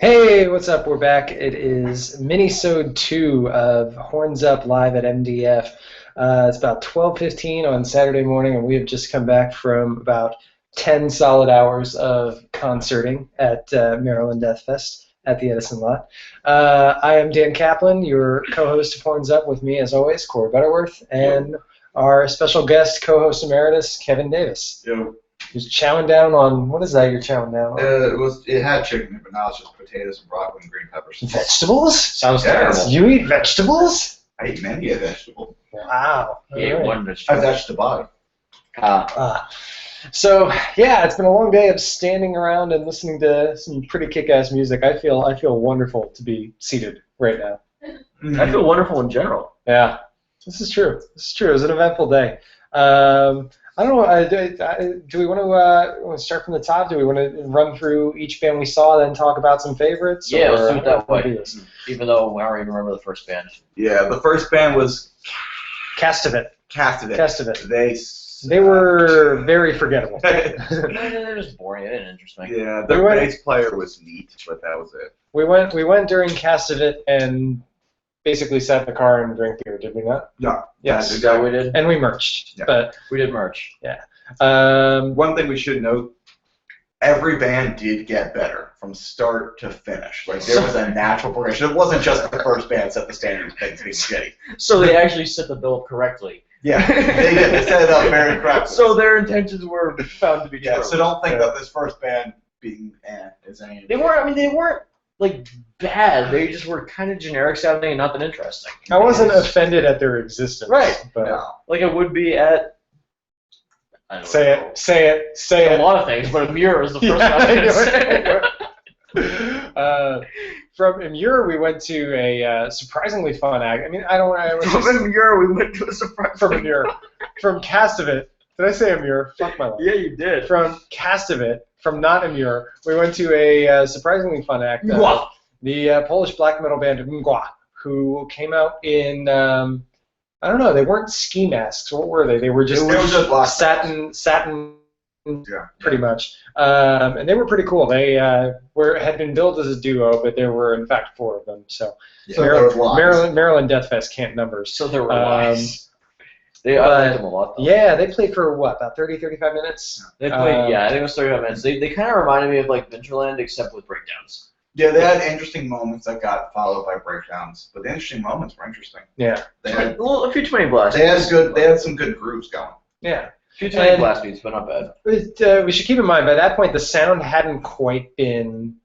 Hey, what's up? We're back. It is Mini-sode II of Horns Up live at MDF. It's about 12:15 on Saturday morning, and we have just come back from about 10 solid hours of concerting at Maryland Deathfest at the Edison lot. I am Dan Kaplan, your co-host of Horns Up. With me, as always, Corey Butterworth, and our special guest, co-host emeritus, Kevin Davis. Yo. Who's chowing down on, what is that you're chowing down on? It had chicken in it, but now it's just potatoes and broccoli and green peppers. Vegetables? Sounds Yes. terrible. You eat vegetables? I eat many a vegetable. Wow. Yeah, All right. one I vegetable. vegetable. So yeah, it's been a long day of standing around and listening to some pretty kick-ass music. I feel wonderful to be seated right now. I feel wonderful in general. Yeah, this is true. This is true. It was an eventful day. I don't know. Do we want to start from the top? Do we want to run through each band we saw, then talk about some favorites? Yeah, or let's do it that how do we way. do this? Even though I don't even remember the first band. Yeah, the first band was Castavit. They were very forgettable. They're just boring. They didn't interest me. Yeah, the bass player was neat, but that was it. We went during Castavit and basically sat in the car and drank beer, did we not? Yeah. Yes. Is that what we did? And we merched. Yeah. But We did merch. One thing we should note, every band did get better from start to finish. Like, there was a natural progression. It wasn't just the first band set the standard of things being shitty. So they actually set the bill up correctly. Yeah, they did. They set it up very correctly. So their intentions were found to be true. Yeah, so don't think that this first band being is any... They weren't. I mean, they weren't like bad. They just were kind of generic sounding and not that interesting. I wasn't offended at their existence. Right. But No. Like I would be at. I don't say know. it. Say A it. lot of things, but Amur is the first Yeah, one I was I going know. to say. From Imur, we went to a surprisingly fun act. I mean, I was From just, Amur, we went to a surprise. from Imur. From Castavit. Did I say Imur? Fuck my life. Yeah, you did. From Castavit, from not Imur, we went to a surprisingly fun act. Mgla. The Polish black metal band Mgla, who came out in, I don't know, they weren't ski masks. What were they? They were just, It was just black satin, Yeah. pretty much. And they were pretty cool. They had been billed as a duo, but there were, in fact, 4 of them. So, So there was lots. Maryland Deathfest can't numbers. So there were lies. I liked them a lot, though. Yeah, they played for, what, about 30, 35 minutes? They played, I think it was 35 minutes. They kind of reminded me of, like, Ventureland, except with breakdowns. Yeah, they had interesting moments that got followed by breakdowns, but the interesting moments were interesting. Yeah. They had, A few too many blast they beats. had some good grooves going. Yeah. A few too many And- blast beats, but not bad. We should keep in mind, by that point, the sound hadn't quite been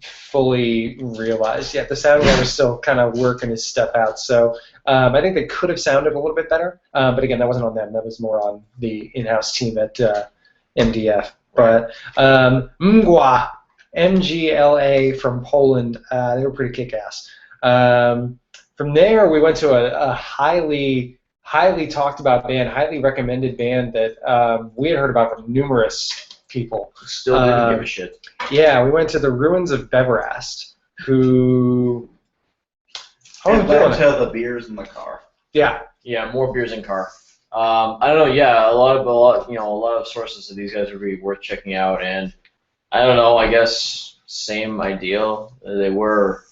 fully realized yet. The sound guy was still kind of working his stuff out. So I think they could have sounded a little bit better. But again, that wasn't on them. That was more on the in-house team at MDF. But Mgla, Mgla from Poland, they were pretty kick-ass. From there, we went to a highly talked about band, highly recommended band that we had heard about from numerous people. Still didn't give a shit. Yeah, we went to the Ruins of Beverast, who... And led to the beers in the car. Yeah. Yeah, more beers in car. I don't know. Yeah, a lot of sources of these guys would be worth checking out, and I don't know. I guess same ideal. They were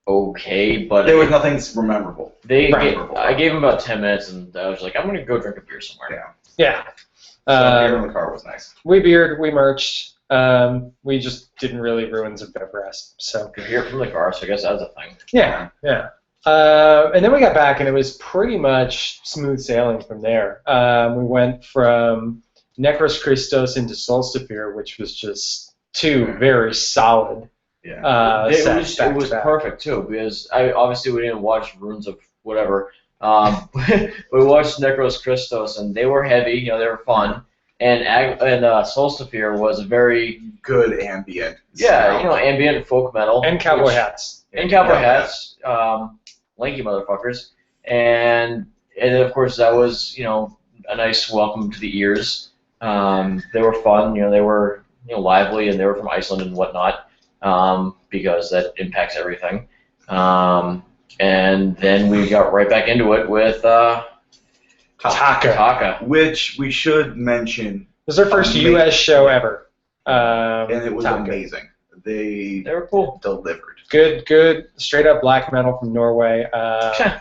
okay, but There was nothing memorable. I gave them about 10 minutes, and I was like, I'm gonna go drink a beer somewhere. Yeah. So beer in the car was nice. We beered, we merched. We just didn't really Ruins of Beverast. So Beer from the car, so I guess that's a thing. yeah. And then we got back, and it was pretty much smooth sailing from there. We went from Necros Christos into Solstafir, which was just 2 very solid. Yeah. It sets back was to back. perfect too, because obviously we didn't watch Runes of whatever. We watched Necros Christos, and they were heavy. They were fun. And Solstafir was a very Good ambient. ambient folk metal And cowboy hats. and cowboy hats, lanky motherfuckers, and then of course that was a nice welcome to the ears. They were fun. They were lively, and they were from Iceland and whatnot, because that impacts everything. And then we got right back into it with Taka. Which we should mention. It was their first Amazing. U.S. show ever. And it was Taka. amazing. they were cool. delivered. Good, straight up black metal from Norway.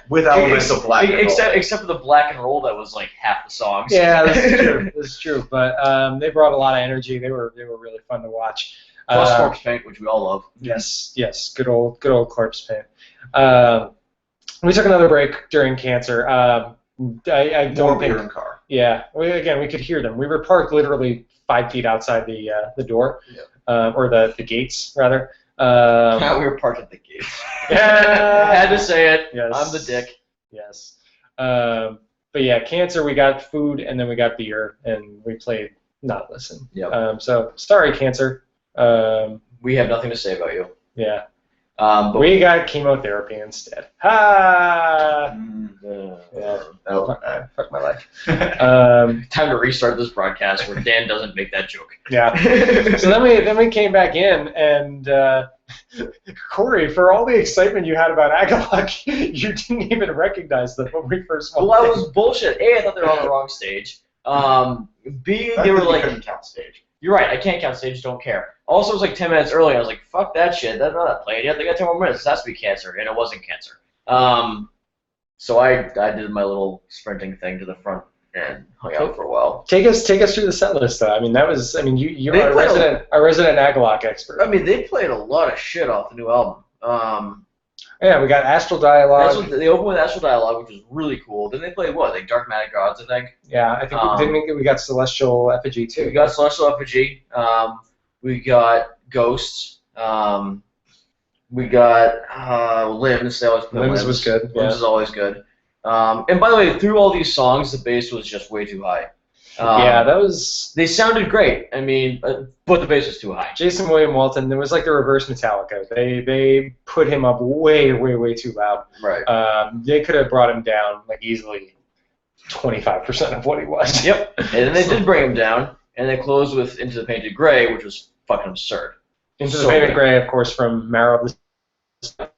With elements of black and roll. Except for the black and roll that was like half the songs. Yeah, that's true. That's true. But they brought a lot of energy. They were really fun to watch. Plus corpse paint, which we all love. Yes. Good old corpse paint. We took another break during Cancer. I don't More think. beer and car. Yeah. We could hear them. We were parked literally 5 feet outside the door, or the gates rather. We were parked at the gates. Yeah. I had to say it. Yes. I'm the dick. Yes. But yeah, Cancer. We got food and then we got beer and we played Not Listen. Yep. So sorry, Cancer. We have nothing to say about you. Yeah. But we got chemotherapy instead. Ha! Yeah. Fuck my life. Time to restart this broadcast where Dan doesn't make that joke. Yeah. So then we came back in and Corey, for all the excitement you had about Agalok, you didn't even recognize them when we first walked Well, that in. was bullshit. A, I thought they were on the wrong stage. B, they were like, couldn't count stage. you're right, I can't count stage, don't care. Also, it was like 10 minutes early. I was like, fuck that shit. They're not playing yet. They got 10 more minutes. It has to be Cancer, and it wasn't Cancer. So I did my little sprinting thing to the front and hung out for a while. Take us through the set list though. You're They a played resident Agalok expert. I mean, they played a lot of shit off the new album. Yeah, we got Astral Dialogue. They opened with Astral Dialogue, which was really cool. Then they played what? Like Dark Matic Gods, I think. Yeah, I think we got Celestial Effigy too. We got Celestial Effigy. We got Ghosts. We got Limbs. They always play Limbs was good. Limbs is always good. And by the way, through all these songs, the bass was just way too high. Yeah, that was. They sounded great. I mean, but the bass was too high. Jason William Walton. It was like the reverse Metallica. They put him up way too loud. Right. They could have brought him down like easily 25% of what he was. Yep. And then they did bring him down, and they closed with Into the Painted Gray, which was fucking absurd. Into the Painted Gray, of course, from Marrow of the.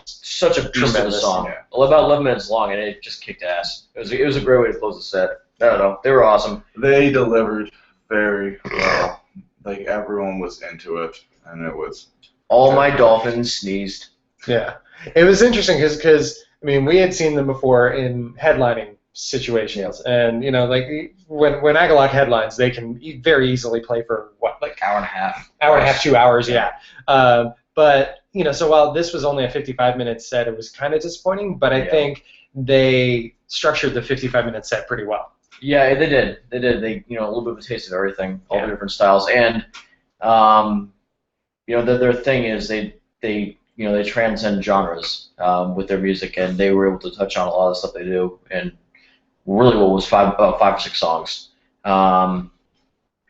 Such a beast of a Tremendous song. Yeah. About 11 minutes long, and it just kicked ass. It was a great way to close the set. I don't know. They were awesome. They delivered very well. Like, everyone was into it, and it was... All my dolphins sneezed. Yeah. It was interesting because we had seen them before in headlining situations. And, like, when Agalok headlines, they can very easily play for, like... Hour and a half. Hour and a half, 2 hours, yeah. But, so while this was only a 55-minute set, it was kind of disappointing, but I think they structured the 55-minute set pretty well. Yeah, they did. They a little bit of a taste of everything, all the different styles, and their thing is they transcend genres with their music, and they were able to touch on a lot of the stuff they do, and really what was five or six songs, and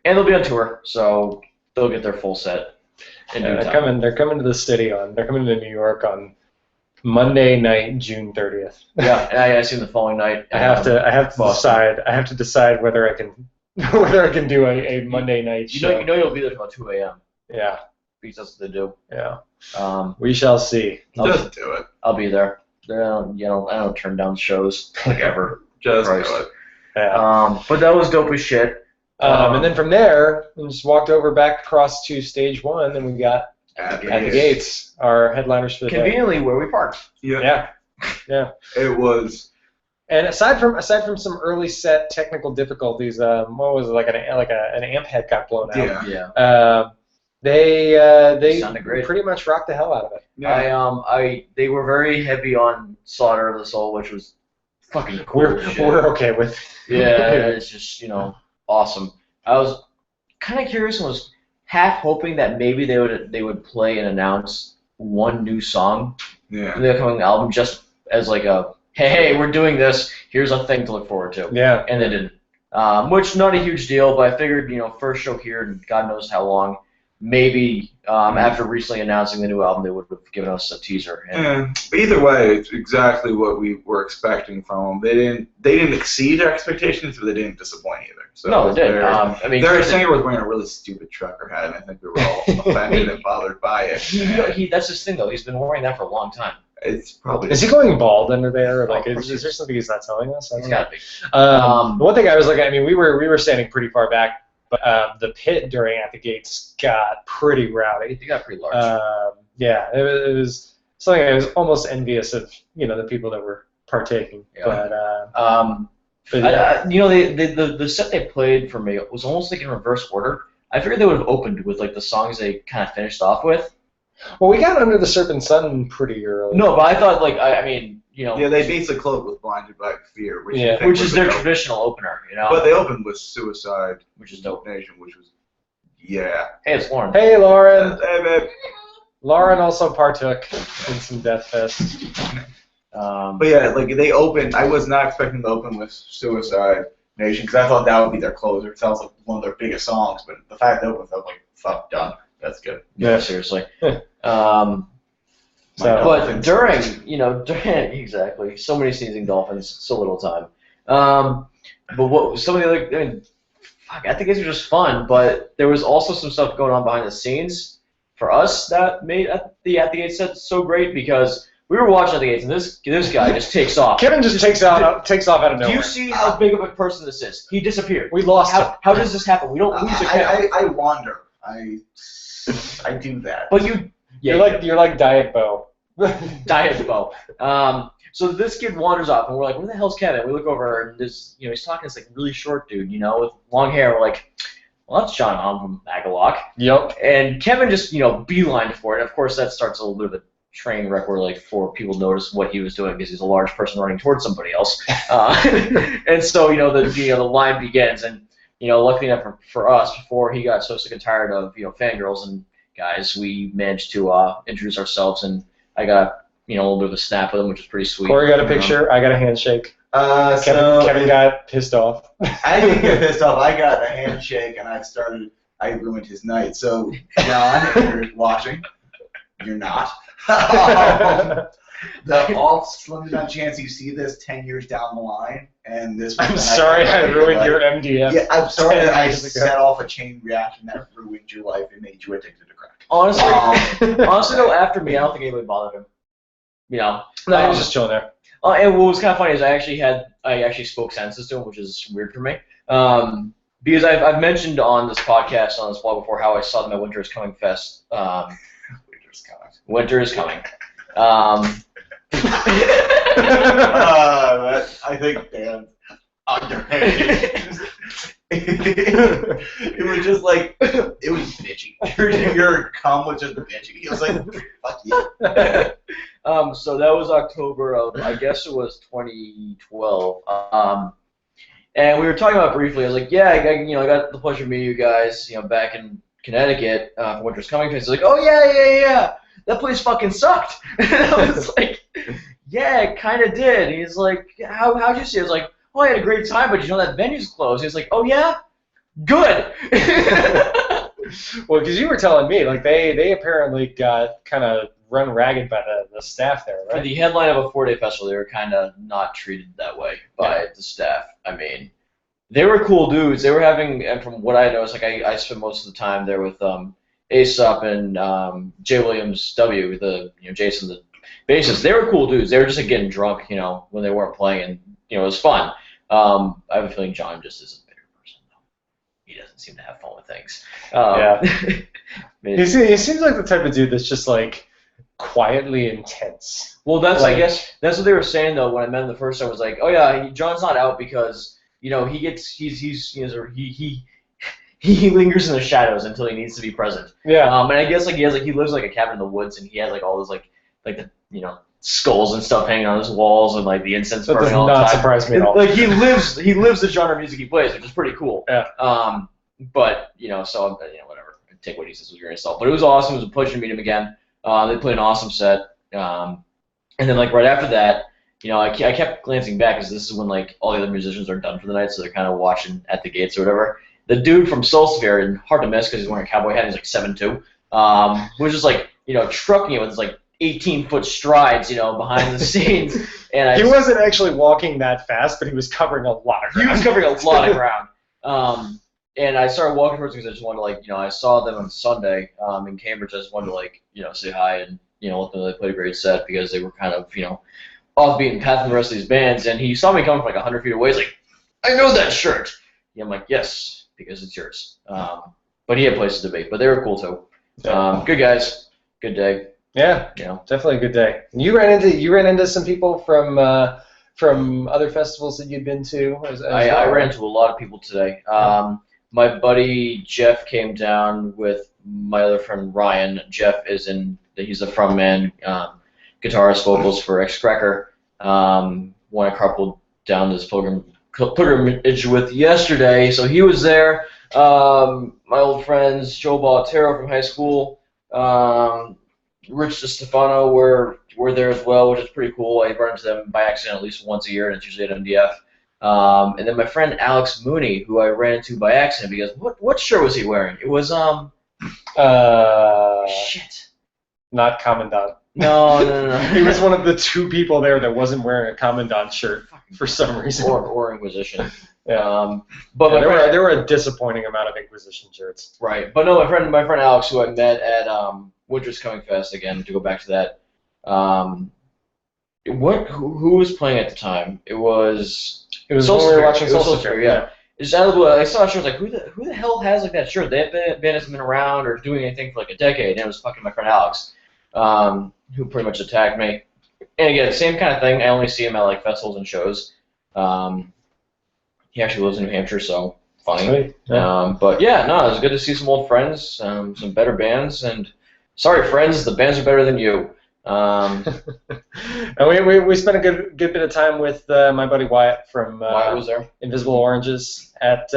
they'll be on tour, so they'll get their full set. They're coming to the city they're coming to New York on Monday night, June 30th. Yeah, and I see them the following night. I have to decide whether I can do a Monday night show. You know you'll be there about 2 a.m. Yeah. Because that's what they do. Yeah. We shall see. Just do it. I'll be there. I don't turn down shows like ever. Just do it. Yeah. But that was dope as shit. And then from there, we just walked over back across to stage one, and we got at the gates our headliners for the day. Conveniently where we parked. Yeah. It was. And aside from some early set technical difficulties, what was it, like an amp head got blown out. Yeah. They sounded great. Pretty much rocked the hell out of it. Yeah. They were very heavy on Slaughter of the Soul, which was fucking cool. We're okay with. Yeah, it's just awesome. I was kind of curious and was half hoping that maybe they would play and announce one new song in the upcoming album, just as like a hey, we're doing this. Here's a thing to look forward to. Yeah. And they didn't. Which not a huge deal, but I figured first show here and God knows how long. Maybe after recently announcing the new album, they would have given us a teaser. But either way, it's exactly what we were expecting from them. They didn't exceed our expectations, but they didn't disappoint either. So no, they did. Their singer was wearing a really stupid trucker hat, and I think we were all offended and bothered by it. That's his thing, though. He's been wearing that for a long time. It's probably. Is he going bald under there? Like, is there something he's not telling us? It's gotta be. One thing I was looking at, we were standing pretty far back, But the pit during At the Gates got pretty rowdy. It got pretty large. Yeah, it was something I was almost envious of, the people that were partaking. Yeah. But yeah. The set they played for me was almost like in reverse order. I figured they would have opened with like the songs they kind of finished off with. Well, we got Under the Serpent Sun pretty early. No, but I thought Yeah, they basically closed with Blinded by Fear, which is their traditional opener, But they opened with Suicide, which is dope. Nation, which was Hey, it's Lauren. Hey, Lauren. Hey, babe. Lauren also partook in some Deathfest. But yeah, like they opened. I was not expecting to open with Suicide Nation because I thought that would be their closer. It sounds like one of their biggest songs, but the fact that it opened, I was like, "Fuck, done. That's good." Yeah, seriously. So, during exactly, so many sneezing dolphins, so little time. But what some of the other, I think these were just fun, but there was also some stuff going on behind the scenes for us that made the Gates set so great because we were watching At the Gates and this guy just takes off. Kevin just takes off out of nowhere. Do you see how big of a person this is? He disappeared. We lost him. How does this happen? We don't lose a count. I wander. I do that. But you're like Diet Bo. Diet Bo. So this kid wanders off, and we're like, "Where the hell's Kevin?" We look over, and this, he's talking to this like really short dude, with long hair. We're like, "Well, that's John Hom from Mgla." Yep. And Kevin just, beelined for it. And of course, that starts a little bit of a train wreck where like 4 people notice what he was doing because he's a large person running towards somebody else. And so the line begins, and luckily enough for us, before he got so sick and tired of fangirls and guys, we managed to introduce ourselves, and I got a little bit of a snap with him, which was pretty sweet. Corey got a picture. I got a handshake. Kevin got pissed off. I didn't get pissed off. I got a handshake, and I ruined his night. So, John, if you're watching, you're not. The slim to none chance you see this 10 years down the line, and this. I'm sorry I ruined your MDF. Yeah, I'm sorry that I set off a chain reaction that ruined your life and made you addicted to crack. Honestly, though, after me, I don't think anybody bothered him. No, he was just chilling there. And what was kind of funny is I actually spoke sentences to him, which is weird for me. Because I've mentioned on this podcast, on this blog before, how I saw them at Winter is Coming Fest. Winter is coming. I think Dan's underrated. It was just like, it was bitchy. Your cum was just bitchy. He was like, fuck you. So that was October of, I guess it was 2012. And we were talking about it briefly. I was like, yeah, I got the pleasure of meeting you guys, back in Connecticut for Winter's Coming Fest. He's like, oh, yeah. That place fucking sucked. And I was like, yeah, it kind of did. And he's like, how'd you see it? I was like, oh, I had a great time, but that venue's closed. He's like, oh, yeah? Good. Well, because you were telling me, like, they apparently got kind of run ragged by the staff there, right? For the headline of a 4-day festival, they were kind of not treated that way by the staff. I mean, they were cool dudes. They were having, and from what I noticed, like, I spent most of the time there with Aesop and Jay Williams W, Jason, the bassist. They were cool dudes. They were just like, getting drunk, when they weren't playing, and it was fun. I have a feeling John just is a bigger person, though. He doesn't seem to have fun with things. Yeah. He seems like the type of dude that's just like quietly intense. Well, I guess that's what they were saying though when I met him the first time. I was like, oh yeah, John's not out because he lingers in the shadows until he needs to be present. Yeah. And I guess he lives like a cabin in the woods, and he has like all those like the skulls and stuff hanging on his walls, and like the incense burning all the time. That does not surprise me at all. Like he lives the genre of music he plays, which is pretty cool. Yeah. But so whatever. Take what he says with your insult. But it was awesome. It was a pleasure to meet him again. They played an awesome set. And then like right after that, I kept glancing back because this is when like all the other musicians are done for the night, so they're kind of watching At the Gates or whatever. The dude from Soulsphere, and hard to miss because he's wearing a cowboy hat. He's like 7'2", was just like trucking it with his like 18-foot strides, behind the scenes. And he wasn't actually walking that fast, but he was covering a lot of ground. He was covering a lot of ground. And I started walking towards him because I just wanted to I saw them on Sunday in Cambridge. I just wanted to say hi and let them know they played a great set because they were kind of off beaten path from the rest of these bands. And he saw me coming from like 100 feet away. He's like, I know that shirt. Yeah, I'm like, yes, because it's yours. But he had places to be, but they were cool too. Good guys, good day. Yeah, You know, definitely a good day. And you ran into some people from other festivals that you'd been to. I ran into a lot of people today. My buddy Jeff came down with my other friend Ryan. Jeff he's a frontman, guitarist, vocals for X-Cracker. One I coupled down this pilgrimage with yesterday, so he was there. My old friends Joe Baltero from high school, Rich DeStefano were there as well, which is pretty cool. I run into them by accident at least once a year, and it's usually at MDF. And then my friend Alex Mooney, who I ran into by accident because what shirt was he wearing? It was shit. Not Commandant. No. He was one of the 2 people there that wasn't wearing a Commandant shirt for some reason. Or Inquisition. Yeah. But there were a disappointing amount of Inquisition shirts. Right. But no, my friend Alex, who I met at Winter's Coming Fest, again, to go back to that, who was playing at the time? It was when we were watching Soul Sphere, yeah. It's out of the blue. I saw a shirt, like, who the hell has like that shirt? That band hasn't been around or doing anything for like a decade, and it was fucking my friend Alex, who pretty much attacked me. And again, same kind of thing. I only see him at like festivals and shows. He actually lives in New Hampshire, so funny. Right. Yeah. But yeah, no, it was good to see some old friends, some better bands, and sorry, friends, the bands are better than you. And we spent a good bit of time with my buddy Wyatt from Wyatt was there. Invisible Oranges at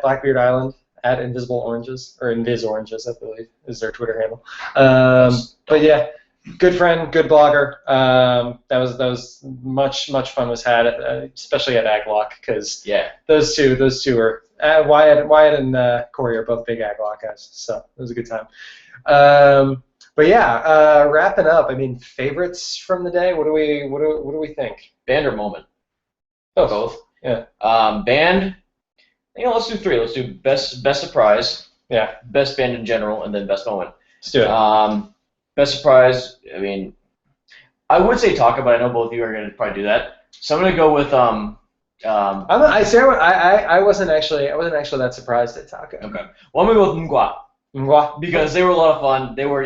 Blackbeard Island, at Invisible Oranges, or Invis Oranges, I believe is their Twitter handle. But yeah, good friend, good blogger. That was much fun was had, especially at Aglock, because those two are Wyatt and Corey are both big Aglock guys, so it was a good time. But yeah, wrapping up. I mean, favorites from the day. What do we think? Band or moment? Both. Yeah. Band. Let's do 3. Let's do best surprise. Yeah. Best band in general, and then best moment. Let's do it. Best surprise. I mean, I would say Taka, but I know both of you are going to probably do that. So I'm going to go with I wasn't actually that surprised at Taka. Okay. Well, I'm going to go with Mgla. Because they were a lot of fun. They were,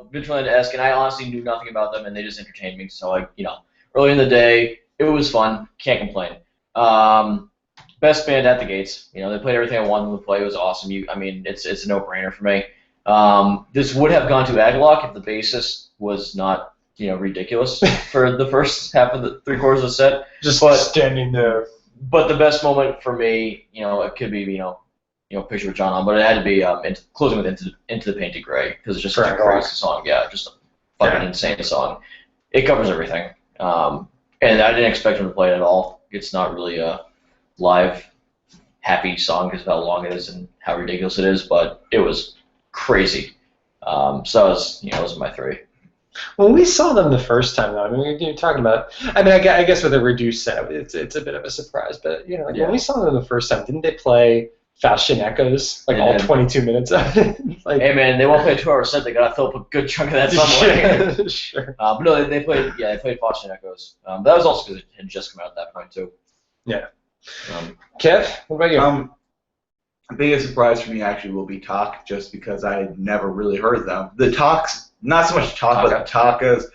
Vigilante-esque, and I honestly knew nothing about them, and they just entertained me. So, early in the day, it was fun. Can't complain. Best band at the gates. They played everything I wanted them to play. It was awesome. It's a no-brainer for me. This would have gone to Aglock if the bassist was not, ridiculous for the first half of the 3/4 of the set. Just standing there. But the best moment for me, it could be, Picture with John on, but it had to be closing with Into the Painted Gray, because it's just such a crazy song. Yeah, just a fucking insane song. It covers everything. And I didn't expect him to play it at all. It's not really a live, happy song because of how long it is and how ridiculous it is, but it was crazy. So those are my 3. When we saw them the first time, though, I mean, you're talking about. I mean, I guess with a reduced set, it's a bit of a surprise. But when we saw them the first time, didn't they play Faustian Echoes all 22 minutes of it? Hey man, they won't play a 2-hour set. They gotta fill up a good chunk of that somewhere. Sure. But no, they played Faustian Echoes. That was also because it had just come out at that point too. Yeah. Kev, what about you? The biggest surprise for me actually will be Talk, just because I had never really heard them. The Talks, not so much Talk, but Taka's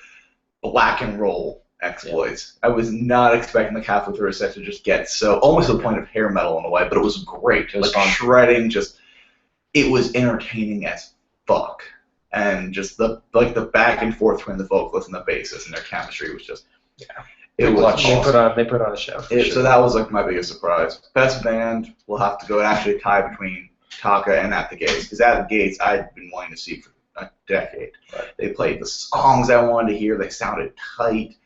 black and roll exploits. I was not expecting the halfway through a set to just get so almost to the point of hair metal in a way, but it was great. It was fun. Shredding, it was entertaining as fuck, and just the back and forth between the vocalists and the bassist and their chemistry was just it was awesome. They put on a show. So that was my biggest surprise. Best band, we'll have to go actually a tie between Taka and At the Gates, because At the Gates I'd been wanting to see for a decade. Right. They played the songs I wanted to hear. They sounded tight.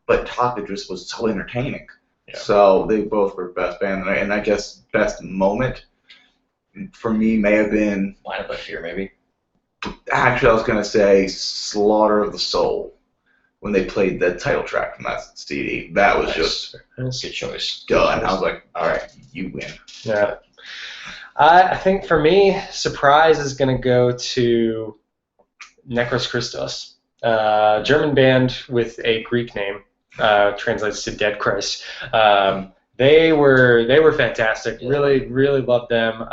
But Taka just was so entertaining. Yeah. So they both were best band, and I guess best moment for me may have been Line Up Here, maybe. Actually, I was gonna say Slaughter of the Soul when they played the title track from that CD. That was just good choice. Done. I was like, all right, you win. Yeah. I think for me, surprise is gonna go to Necros Christos, German band with a Greek name. Translates to Dead Christ. They were fantastic. Really, really loved them.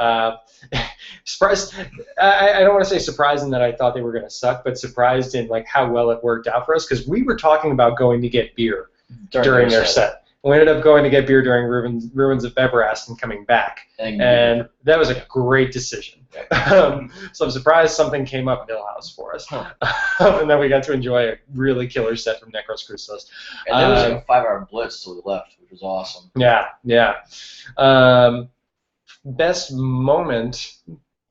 Surprised. I don't want to say surprised in that I thought they were going to suck, but surprised in like how well it worked out for us because we were talking about going to get beer during their set. We ended up going to get beer during Ruins of Beverast and coming back, and that was a great decision. So I'm surprised something came up Millhouse for us, and then we got to enjoy a really killer set from Necros Christos. And there was like a 5-hour blitz till we left, which was awesome. Yeah. Best moment.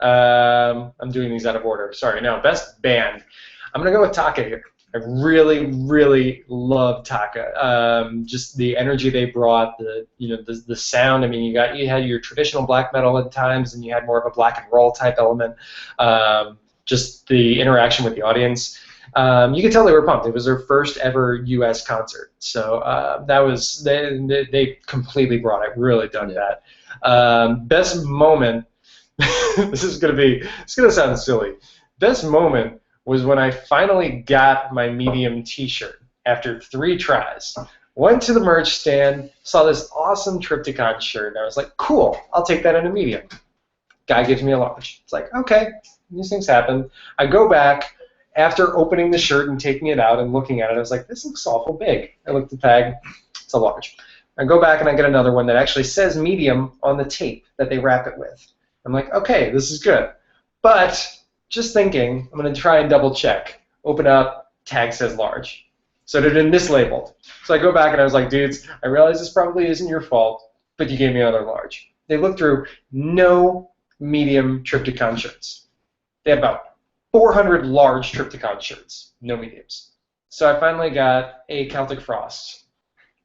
I'm doing these out of order. Sorry. No, best band. I'm gonna go with Taka here. I really, really love Taka. Just the energy they brought, the sound. I mean, you had your traditional black metal at times, and you had more of a black and roll type element. Just the interaction with the audience. You could tell they were pumped. It was their first ever U.S. concert, so that was they completely brought it. Really done that. Best moment. This is gonna sound silly. Best moment was when I finally got my medium t-shirt after 3 tries. Went to the merch stand, saw this awesome Triptychon shirt, and I was like, cool, I'll take that in a medium. Guy gives me a large. It's like, okay, these things happen. I go back after opening the shirt and taking it out and looking at it. I was like, this looks awful big. I looked at the tag, it's a large. I go back and I get another one that actually says medium on the tape that they wrap it with. I'm like, okay, this is good. But just thinking, I'm going to try and double check. Open up, tag says large. So it had been mislabeled. So I go back and I was like, dudes, I realize this probably isn't your fault, but you gave me another large. They looked through no medium Triptychon shirts. They had about 400 large Triptychon shirts, no mediums. So I finally got a Celtic Frost.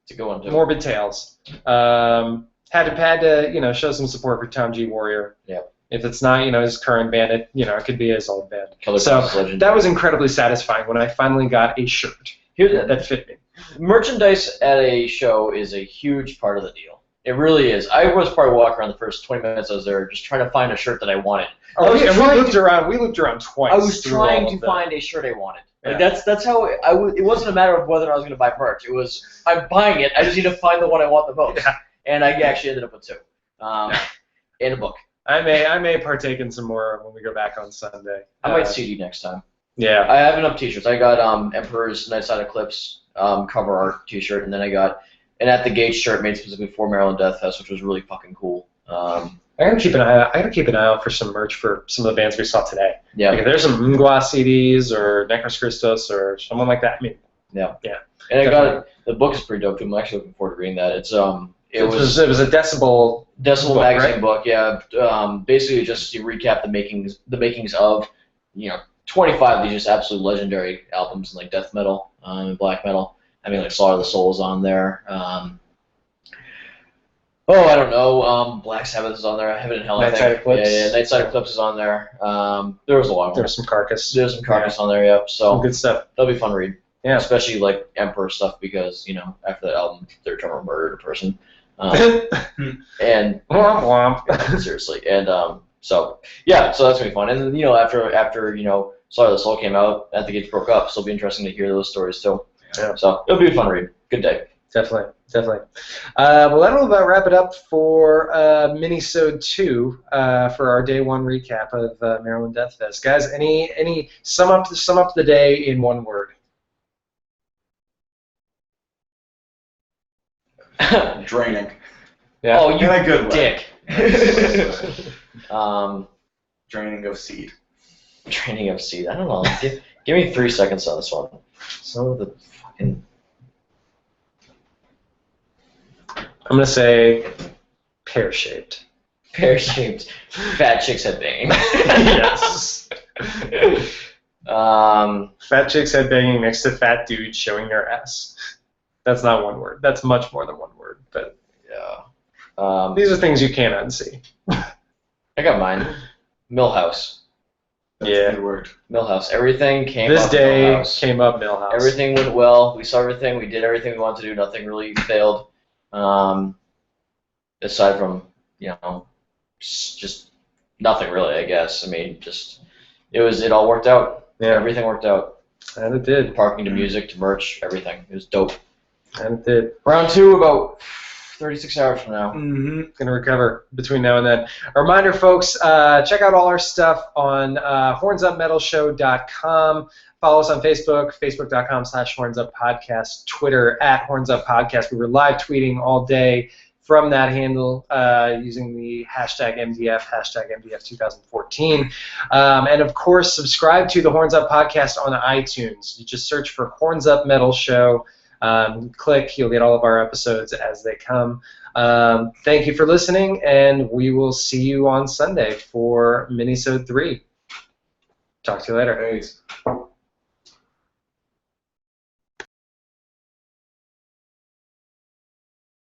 To go on to Morbid Tales. Had to show some support for Tom G. Warrior. Yeah. If it's not, his current band, it could be his old band. Killer so Legend. that was incredibly satisfying when I finally got a shirt that fit me. Merchandise at a show is a huge part of the deal. It really is. I was probably walking around the first 20 minutes I was there just trying to find a shirt that I wanted. We looked around twice. I was trying to find a shirt I wanted. Like that's how it wasn't a matter of whether I was going to buy merch. It was, I'm buying it. I just need to find the one I want the most. Yeah. And I actually ended up with 2. And a book. I may partake in some more when we go back on Sunday. I might CD next time. Yeah. I have enough T-shirts. I got Emperor's Nightside Eclipse cover art T-shirt, and then I got an At the Gate shirt made specifically for Maryland Deathfest, which was really fucking cool. I gotta keep an eye out for some merch for some of the bands we saw today. Yeah. Like if there's some Mgla CDs or Necros Christos or someone like that. I mean. Yeah. Yeah. And I got the book is pretty dope too. I'm actually looking forward to reading that. It was a Decibel book, magazine right? book, yeah. Basically, just to recap the makings of 25 of these just absolute legendary albums in like death metal and black metal. I mean, like Slaughter of the Soul's on there. I don't know. Black Sabbath is on there. Heaven and Hell. Nightside Eclipse. Yeah, Nightside Eclipse is on there. There was a lot. There was some Carcass. There's some Carcass on there. Yep. So some good stuff. That'll be fun to read. Yeah. Especially like Emperor stuff because after that album, they're trying to murder a person. And womp womp. Seriously, and so that's gonna be fun. And then after Slaughter of the Soul came out, At the Gates broke up, so it'll be interesting to hear those stories too. Yeah. So it'll be a fun read. Good day. Definitely. Well, that'll about wrap it up for Mini-sode II for our day 1 recap of Maryland Deathfest. Guys, any sum up the day in one word? Draining. Yeah. Oh, you In a good way. dick. Draining of seed. Training of seed. I don't know. Give me 3 seconds on this one. Some of the fucking. I'm going to say pear-shaped. Pear-shaped fat chicks head banging. Yes. Fat chicks head banging next to fat dudes showing their ass. That's not one word. That's much more than one word. But yeah. These are things you can't unsee. I got mine. Millhouse. That's Yeah. a good word. Millhouse. Everything came This up day Millhouse. came up Millhouse. Everything went well. We saw everything. We did everything we wanted to do. Nothing really failed. Aside from, just nothing really, I guess. I mean, it all worked out. Yeah. Everything worked out. And it did. Parking to music to merch, everything. It was dope. And it did. Round 2, about 36 hours from now. Going to recover between now and then. A reminder, folks, check out all our stuff on hornsupmetalshow.com. Follow us on Facebook, facebook.com/hornsuppodcast, Twitter @hornsuppodcast. We were live tweeting all day from that handle using the hashtag MDF, hashtag MDF 2014. And, of course, subscribe to the Horns Up Podcast on iTunes. You just search for Horns Up Metal Show. Click, you'll get all of our episodes as they come. Thank you for listening, and we will see you on Sunday for Mini-sode 3. Talk to you later. Peace.